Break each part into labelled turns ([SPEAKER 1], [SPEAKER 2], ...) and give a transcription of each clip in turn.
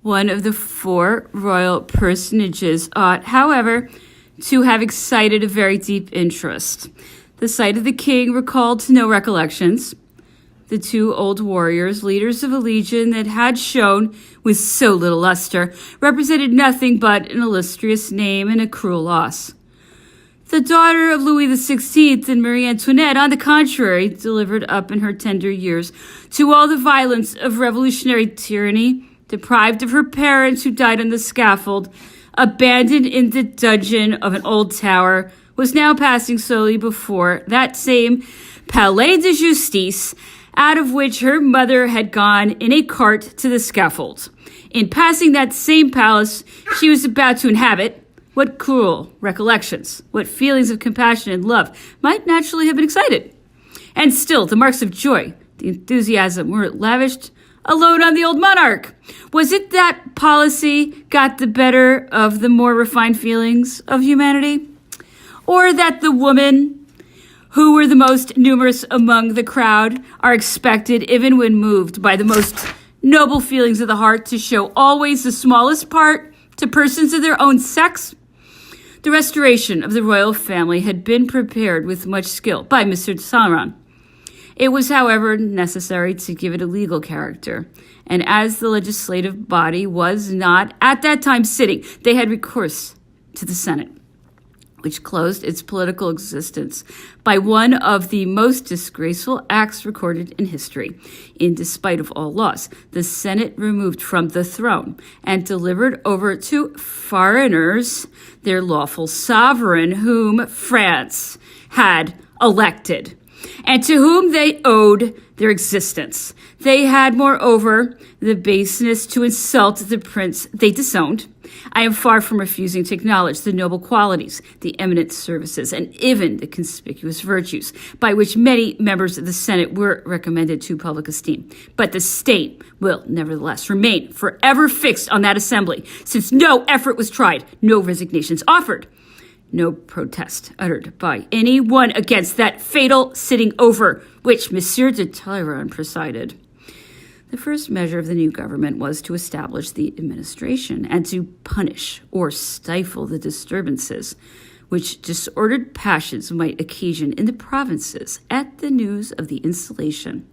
[SPEAKER 1] One of the four royal personages ought, however, to have excited a very deep interest. The sight of the king recalled no recollections. The two old warriors, leaders of a legion that had shone with so little luster, represented nothing but an illustrious name and a cruel loss. The daughter of Louis XVI and Marie Antoinette, on the contrary, delivered up in her tender years to all the violence of revolutionary tyranny, deprived of her parents who died on the scaffold, abandoned in the dungeon of an old tower, was now passing slowly before that same Palais de Justice, out of which her mother had gone in a cart to the scaffold. In passing that same palace she was about to inhabit, what cruel recollections, what feelings of compassion and love might naturally have been excited. And still, the marks of joy, the enthusiasm were lavished alone on the old monarch. Was it that policy got the better of the more refined feelings of humanity? Or that the women, who were the most numerous among the crowd, are expected, even when moved by the most noble feelings of the heart, to show always the smallest part to persons of their own sex? The restoration of the royal family had been prepared with much skill by M. de Saint-Laurent. It was, however, necessary to give it a legal character, and as the legislative body was not at that time sitting, they had recourse to the Senate, which closed its political existence by one of the most disgraceful acts recorded in history. In despite of all laws, the Senate removed from the throne and delivered over to foreigners their lawful sovereign, whom France had elected, and to whom they owed their existence. They had, moreover, the baseness to insult the prince they disowned. I am far from refusing to acknowledge the noble qualities, the eminent services, and even the conspicuous virtues by which many members of the Senate were recommended to public esteem. But the state will nevertheless remain forever fixed on that assembly, since no effort was tried, no resignations offered, no protest uttered by any one against that fatal sitting over which M. de Talleyrand presided. The first measure of the new government was to establish the administration and to punish or stifle the disturbances which disordered passions might occasion in the provinces at the news of the installation.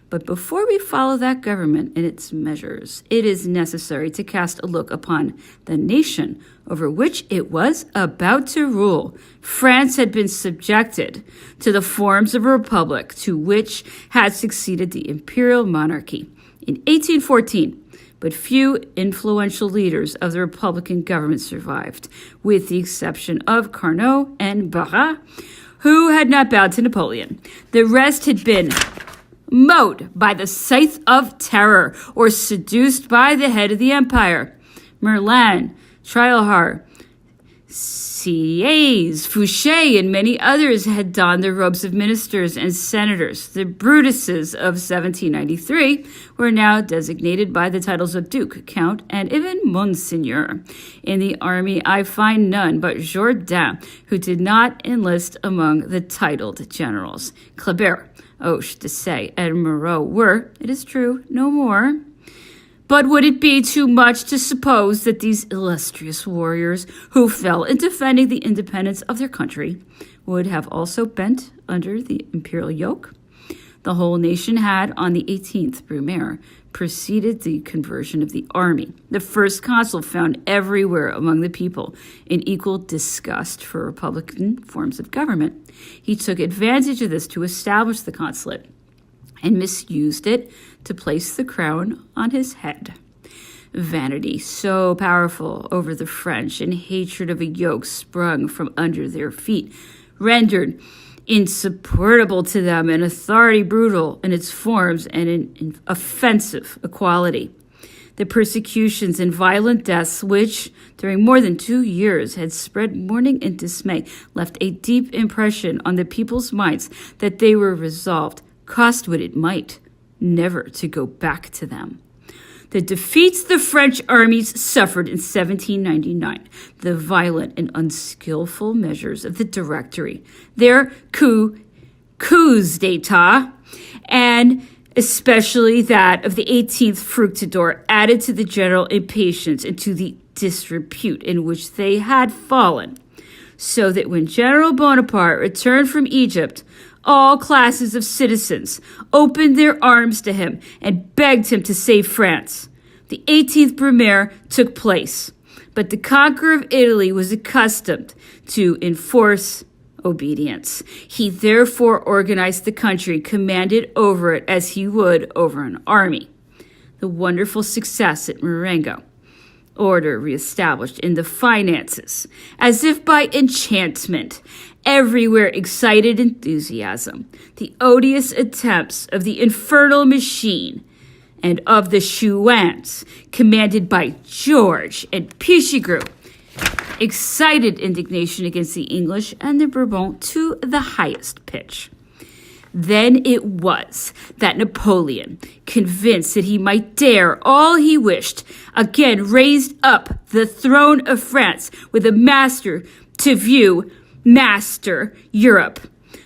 [SPEAKER 1] But before we follow that government and its measures, it is necessary to cast a look upon the nation over which it was about to rule. France had been subjected to the forms of a republic to which had succeeded the imperial monarchy in 1814. But few influential leaders of the Republican government survived, with the exception of Carnot and Barras, who had not bowed to Napoleon. The rest had been mowed by the scythe of terror or seduced by the head of the empire. Merlin, Trialhar, Sieyès, Fouché, and many others had donned the robes of ministers and senators. The Brutuses of 1793 were now designated by the titles of Duke, Count, and even Monseigneur. In the army, I find none but Jourdan, who did not enlist among the titled generals. Kleber, Hoche, Desaix, and Moreau were, it is true, no more. But would it be too much to suppose that these illustrious warriors who fell in defending the independence of their country would have also bent under the imperial yoke? The whole nation had, on the 18th Brumaire, preceded the conversion of the army. The first consul found everywhere among the people an equal disgust for republican forms of government. He took advantage of this to establish the consulate and misused it to place the crown on his head. Vanity so powerful over the French and hatred of a yoke sprung from under their feet rendered insupportable to them an authority brutal in its forms and in offensive equality. The persecutions and violent deaths which, during more than 2 years, had spread mourning and dismay, left a deep impression on the people's minds that they were resolved, cost what it might, never to go back to them. The defeats the French armies suffered in 1799, the violent and unskillful measures of the Directory, their coups d'etat, and especially that of the 18th Fructidor, added to the general impatience and to the disrepute in which they had fallen, so that when General Bonaparte returned from Egypt, all classes of citizens opened their arms to him and begged him to save France. The 18th Brumaire took place, but the conqueror of Italy was accustomed to enforce obedience. He therefore organized the country, commanded over it as he would over an army. The wonderful success at Marengo, order reestablished in the finances, as if by enchantment, everywhere excited enthusiasm. The odious attempts of the infernal machine and of the Chouans, commanded by George and Pichegru, excited indignation against the English and the Bourbon to the highest pitch. Then it was that Napoleon, convinced that he might dare all he wished, again raised up the throne of France with a master to view, master Europe.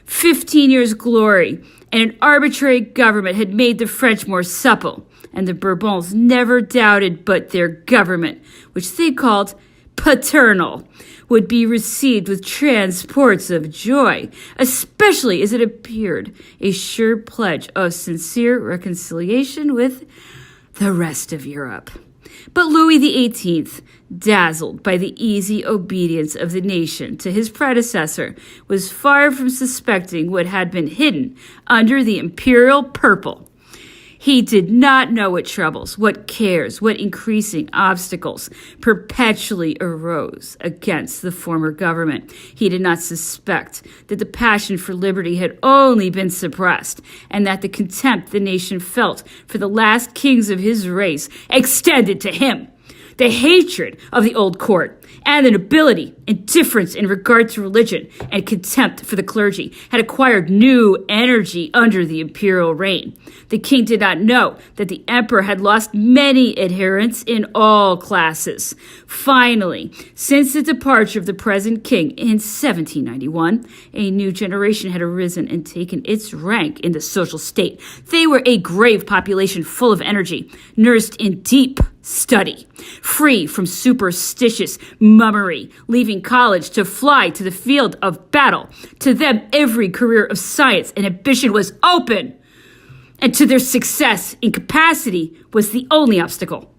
[SPEAKER 1] 15 years' glory and an arbitrary government had made the French more supple, and the Bourbons never doubted but their government, which they called paternal, would be received with transports of joy, especially as it appeared a sure pledge of sincere reconciliation with the rest of Europe. But Louis XVIII, dazzled by the easy obedience of the nation to his predecessor, was far from suspecting what had been hidden under the imperial purple. He did not know what troubles, what cares, what increasing obstacles perpetually arose against the former government. He did not suspect that the passion for liberty had only been suppressed, and that the contempt the nation felt for the last kings of his race extended to him. The hatred of the old court and the nobility, indifference in regard to religion, and contempt for the clergy had acquired new energy under the imperial reign. The king did not know that the emperor had lost many adherents in all classes. Finally, since the departure of the present king in 1791, a new generation had arisen and taken its rank in the social state. They were a grave population full of energy, nursed in deep study, free from superstitious mummery, leaving college to fly to the field of battle. To them, every career of science and ambition was open, and to their success in capacity was the only obstacle.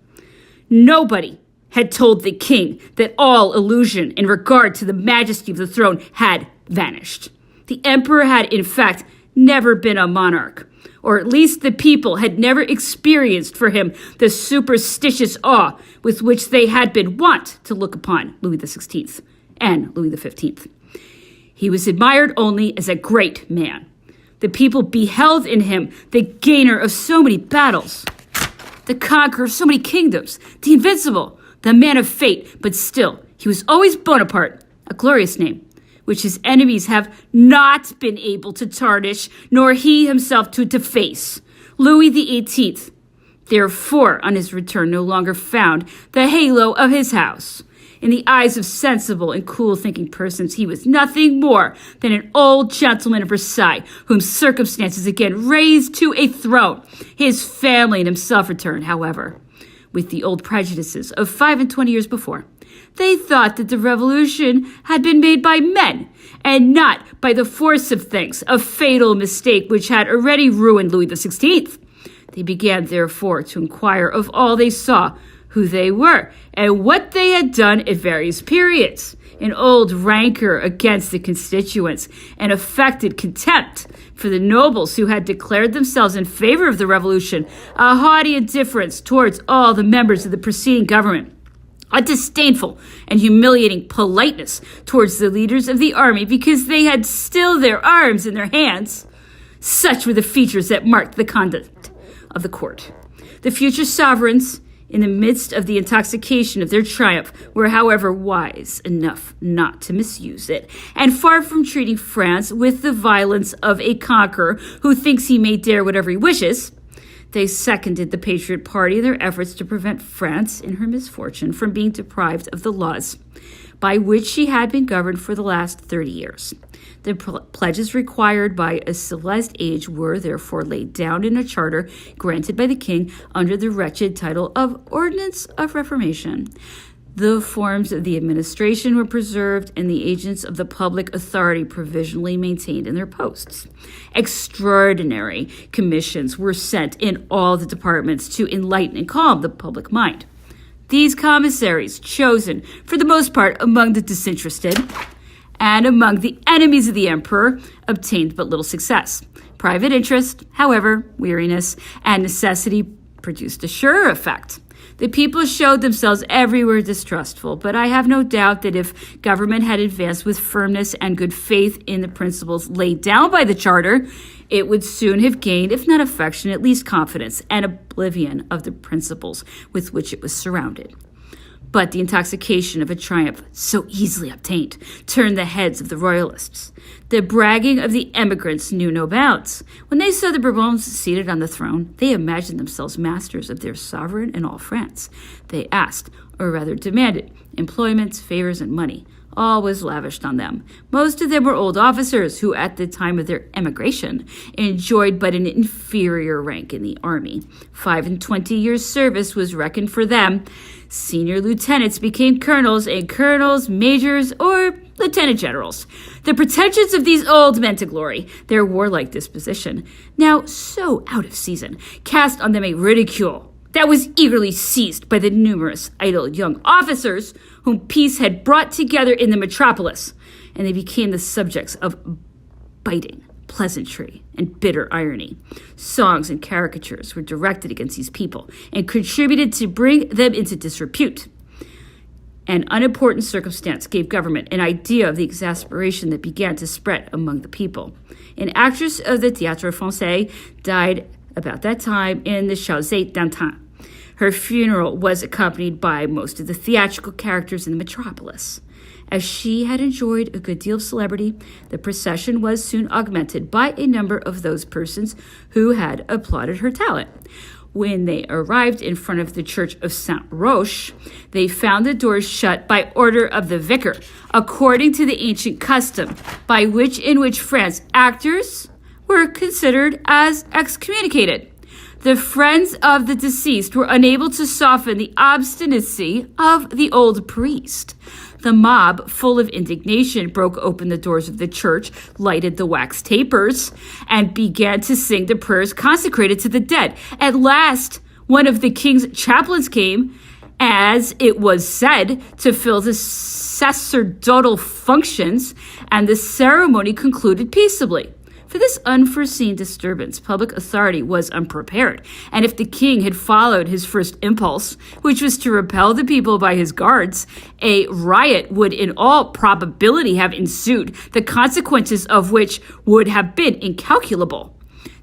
[SPEAKER 1] Nobody had told the king that all illusion in regard to the majesty of the throne had vanished. The emperor had, in fact, never been a monarch, or at least the people had never experienced for him the superstitious awe with which they had been wont to look upon Louis XVI and Louis XV. He was admired only as a great man. The people beheld in him the gainer of so many battles, the conqueror of so many kingdoms, the invincible, the man of fate. But still, he was always Bonaparte, a glorious name, which his enemies have not been able to tarnish, nor he himself to deface. Louis XVIII, therefore, on his return, no longer found the halo of his house. In the eyes of sensible and cool-thinking persons, he was nothing more than an old gentleman of Versailles, whom circumstances again raised to a throne. His family and himself returned, however, with the old prejudices of 25 years before. They thought that the revolution had been made by men and not by the force of things, a fatal mistake which had already ruined Louis XVI. They began, therefore, to inquire of all they saw who they were and what they had done at various periods. An old rancor against the constituents, an affected contempt for the nobles who had declared themselves in favor of the revolution, a haughty indifference towards all the members of the preceding government, a disdainful and humiliating politeness towards the leaders of the army because they had still their arms in their hands. Such were the features that marked the conduct of the court. The future sovereigns, in the midst of the intoxication of their triumph, were, however, wise enough not to misuse it, and far from treating France with the violence of a conqueror who thinks he may dare whatever he wishes, they seconded the Patriot Party in their efforts to prevent France, in her misfortune, from being deprived of the laws by which she had been governed for the last 30 years. The pledges required by a civilized age were therefore laid down in a charter granted by the king under the wretched title of Ordinance of Reformation. The forms of the administration were preserved, and the agents of the public authority provisionally maintained in their posts. Extraordinary commissions were sent in all the departments to enlighten and calm the public mind. These commissaries, chosen for the most part among the disinterested and among the enemies of the emperor, obtained but little success. Private interest, however, weariness, and necessity produced a surer effect. The people showed themselves everywhere distrustful, but I have no doubt that if government had advanced with firmness and good faith in the principles laid down by the charter, it would soon have gained, if not affection, at least confidence and oblivion of the principles with which it was surrounded. But the intoxication of a triumph so easily obtained turned the heads of the royalists. The bragging of the emigrants knew no bounds. When they saw the Bourbons seated on the throne, they imagined themselves masters of their sovereign and all France. They asked, or rather demanded, employments, favors, and money. All was lavished on them. Most of them were old officers who, at the time of their emigration, enjoyed but an inferior rank in the army. 25 years' service was reckoned for them. Senior lieutenants became colonels, and colonels, majors, or lieutenant generals. The pretensions of these old men to glory, their warlike disposition, now so out of season, cast on them a ridicule that was eagerly seized by the numerous idle young officers whom peace had brought together in the metropolis, and they became the subjects of biting pleasantry and bitter irony. Songs and caricatures were directed against these people and contributed to bring them into disrepute. An unimportant circumstance gave government an idea of the exasperation that began to spread among the people. An actress of the Théâtre Français died about that time in the Chaussée d'Antin. Her funeral was accompanied by most of the theatrical characters in the metropolis. As she had enjoyed a good deal of celebrity, the procession was soon augmented by a number of those persons who had applauded her talent. When they arrived in front of the church of Saint-Roch, they found the doors shut by order of the vicar, according to the ancient custom in which France actors were considered as excommunicated. The friends of the deceased were unable to soften the obstinacy of the old priest. The mob, full of indignation, broke open the doors of the church, lighted the wax tapers, and began to sing the prayers consecrated to the dead. At last, one of the king's chaplains came, as it was said, to fill the sacerdotal functions, and the ceremony concluded peaceably. For this unforeseen disturbance, public authority was unprepared, and if the king had followed his first impulse, which was to repel the people by his guards, a riot would in all probability have ensued, the consequences of which would have been incalculable.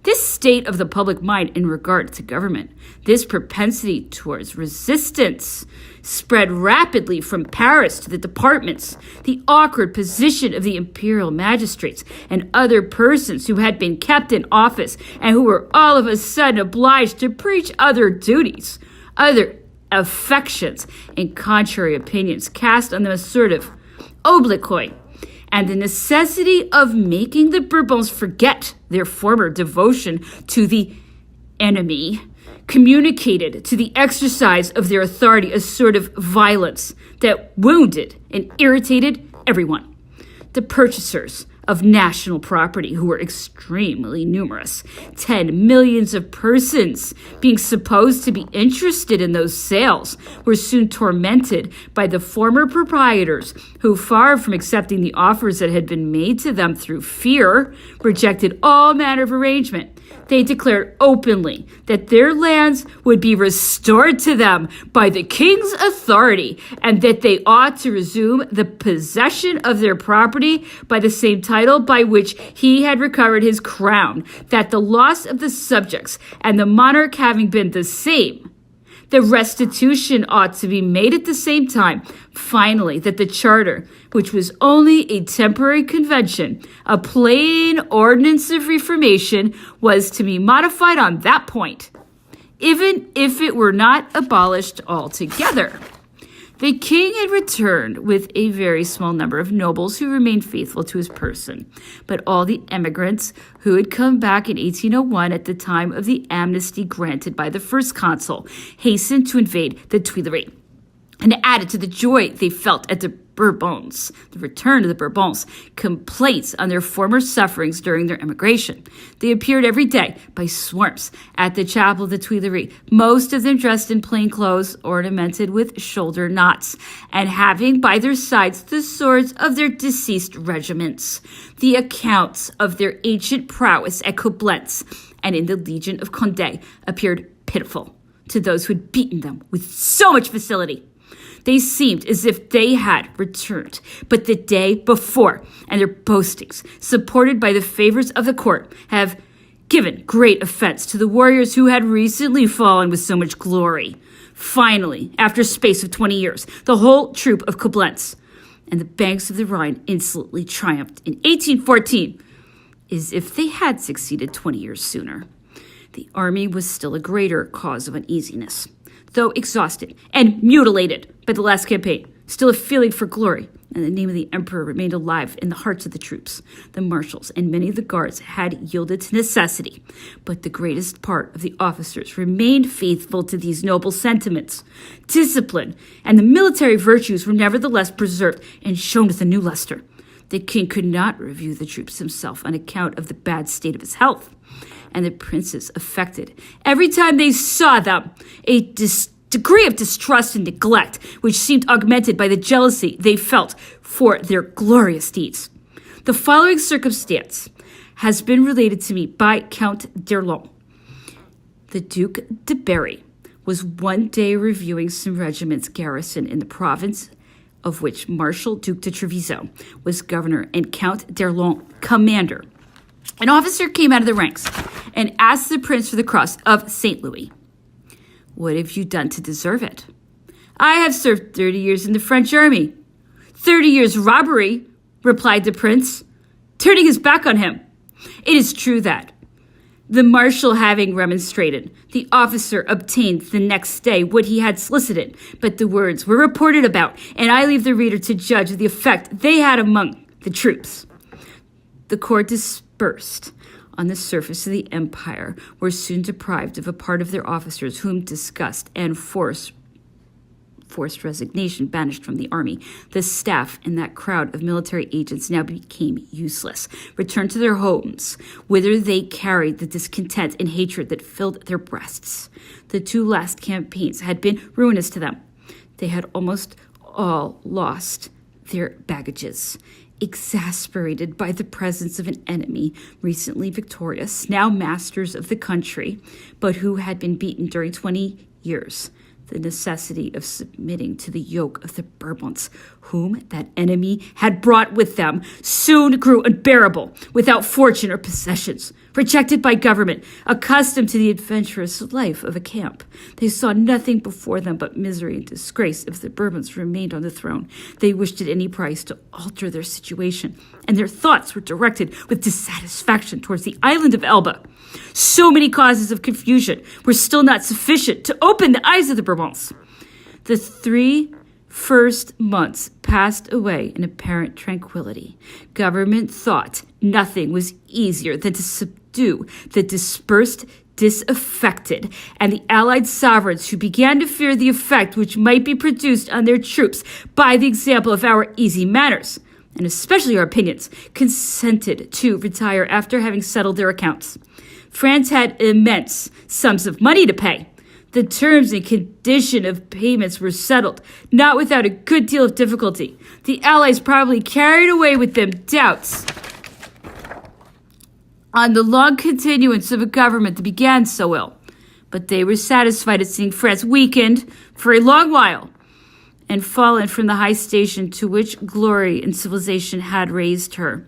[SPEAKER 1] This state of the public mind in regard to government, this propensity towards resistance, spread rapidly from Paris to the departments. The awkward position of the imperial magistrates and other persons who had been kept in office and who were all of a sudden obliged to preach other duties, other affections, and contrary opinions cast on them a sort of obloquy, and the necessity of making the Bourbons forget their former devotion to the enemy communicated to the exercise of their authority a sort of violence that wounded and irritated everyone. The purchasers of national property, who were extremely numerous, 10 millions of persons being supposed to be interested in those sales, were soon tormented by the former proprietors who, far from accepting the offers that had been made to them through fear, rejected all manner of arrangement. They declared openly that their lands would be restored to them by the king's authority, and that they ought to resume the possession of their property by the same title by which he had recovered his crown, that the loss of the subjects and the monarch having been the same, the restitution ought to be made at the same time. Finally, that the charter, which was only a temporary convention, a plain ordinance of reformation, was to be modified on that point, even if it were not abolished altogether. The king had returned with a very small number of nobles who remained faithful to his person, but all the emigrants who had come back in 1801 at the time of the amnesty granted by the first consul hastened to invade the Tuileries, and added to the joy they felt at the return of the Bourbons, complaints on their former sufferings during their emigration. They appeared every day by swarms at the chapel of the Tuileries, most of them dressed in plain clothes, ornamented with shoulder knots, and having by their sides the swords of their deceased regiments. The accounts of their ancient prowess at Coblentz and in the Legion of Condé appeared pitiful to those who had beaten them with so much facility. They seemed as if they had returned but the day before, and their boastings, supported by the favors of the court, have given great offense to the warriors who had recently fallen with so much glory. Finally, after a space of 20 years, the whole troop of Coblentz and the banks of the Rhine insolently triumphed in 1814, as if they had succeeded 20 years sooner. The army was still a greater cause of uneasiness. Though exhausted and mutilated by the last campaign, still a feeling for glory and the name of the emperor remained alive in the hearts of the troops. The marshals and many of the guards had yielded to necessity, but the greatest part of the officers remained faithful to these noble sentiments. Discipline and the military virtues were nevertheless preserved and shone with a new luster. The king could not review the troops himself on account of the bad state of his health, and the princes affected, every time they saw them, a degree of distrust and neglect, which seemed augmented by the jealousy they felt for their glorious deeds. The following circumstance has been related to me by Count d'Erlon. The Duke de Berry was one day reviewing some regiments garrisoned in the province of which Marshal Duke de Treviso was governor and Count d'Erlon commander. An officer came out of the ranks and asked the prince for the cross of St. Louis. "What have you done to deserve it?" "I have served 30 years in the French army." 30 years robbery," replied the prince, turning his back on him. It is true that, the marshal having remonstrated, the officer obtained the next day what he had solicited, but the words were reported about, and I leave the reader to judge of the effect they had among the troops. The court dispersed on the surface of the empire were soon deprived of a part of their officers, whom disgust and forced resignation banished from the army. The staff and that crowd of military agents now became useless, returned to their homes, whither they carried the discontent and hatred that filled their breasts. The 2 last campaigns had been ruinous to them. They had almost all lost their baggages. Exasperated by the presence of an enemy recently victorious, now masters of the country, but who had been beaten during 20 years, the necessity of submitting to the yoke of the Bourbons, whom that enemy had brought with them, soon grew unbearable. Without fortune or possessions, rejected by government, accustomed to the adventurous life of a camp, they saw nothing before them but misery and disgrace if the Bourbons remained on the throne. They wished at any price to alter their situation, and their thoughts were directed with dissatisfaction towards the island of Elba. So many causes of confusion were still not sufficient to open the eyes of the Bourbons. The 3 first months passed away in apparent tranquility. Government thought nothing was easier than to subdue the dispersed, disaffected, and the allied sovereigns who began to fear the effect which might be produced on their troops by the example of our easy manners, and especially our opinions, consented to retire after having settled their accounts. France had immense sums of money to pay. The terms and condition of payments were settled, not without a good deal of difficulty. The Allies probably carried away with them doubts on the long continuance of a government that began so ill, but they were satisfied at seeing France weakened for a long while and fallen from the high station to which glory and civilization had raised her.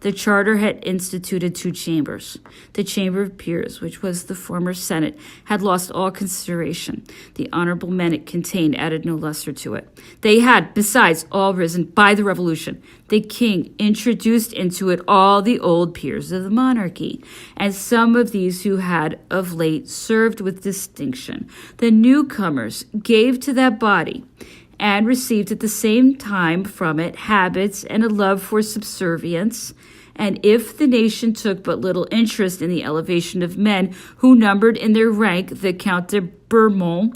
[SPEAKER 1] The charter had instituted 2 chambers. The Chamber of Peers, which was the former Senate, had lost all consideration. The honorable men it contained added no luster to it. They had, besides, all risen by the Revolution. The king introduced into it all the old peers of the monarchy, and some of these who had of late served with distinction. The newcomers gave to that body and received at the same time from it habits and a love for subservience. And if the nation took but little interest in the elevation of men who numbered in their rank the Count de Bourmont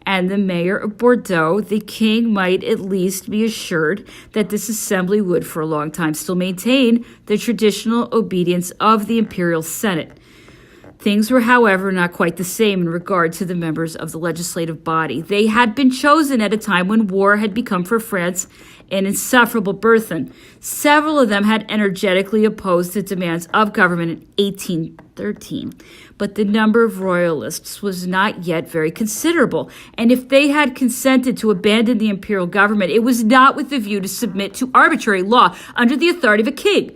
[SPEAKER 1] and the mayor of Bordeaux, the king might at least be assured that this assembly would for a long time still maintain the traditional obedience of the imperial senate. Things were, however, not quite the same in regard to the members of the legislative body. They had been chosen at a time when war had become for France an insufferable burthen. Several of them had energetically opposed the demands of government in 1813, but the number of royalists was not yet very considerable, and if they had consented to abandon the imperial government, it was not with the view to submit to arbitrary law under the authority of a king.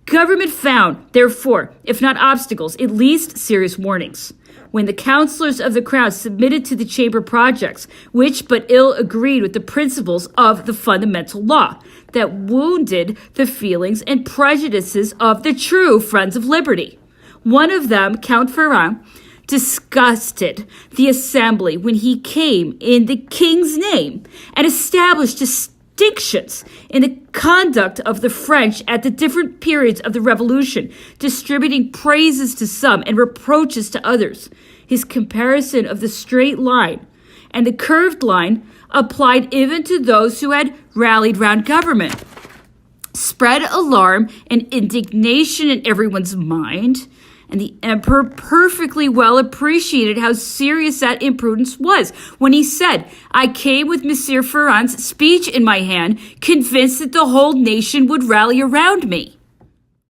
[SPEAKER 1] Government found, therefore, if not obstacles, at least serious warnings. When the councillors of the crown submitted to the chamber projects, which but ill agreed with the principles of the fundamental law, that wounded the feelings and prejudices of the true friends of liberty. One of them, Count Ferrand, disgusted the assembly when he came in the king's name and established distinctions in the conduct of the French at the different periods of the Revolution, distributing praises to some and reproaches to others. His comparison of the straight line and the curved line applied even to those who had rallied round government, spread alarm and indignation in everyone's mind, and the emperor perfectly well appreciated how serious that imprudence was when he said, "I came with Monsieur Ferrand's speech in my hand, convinced that the whole nation would rally around me."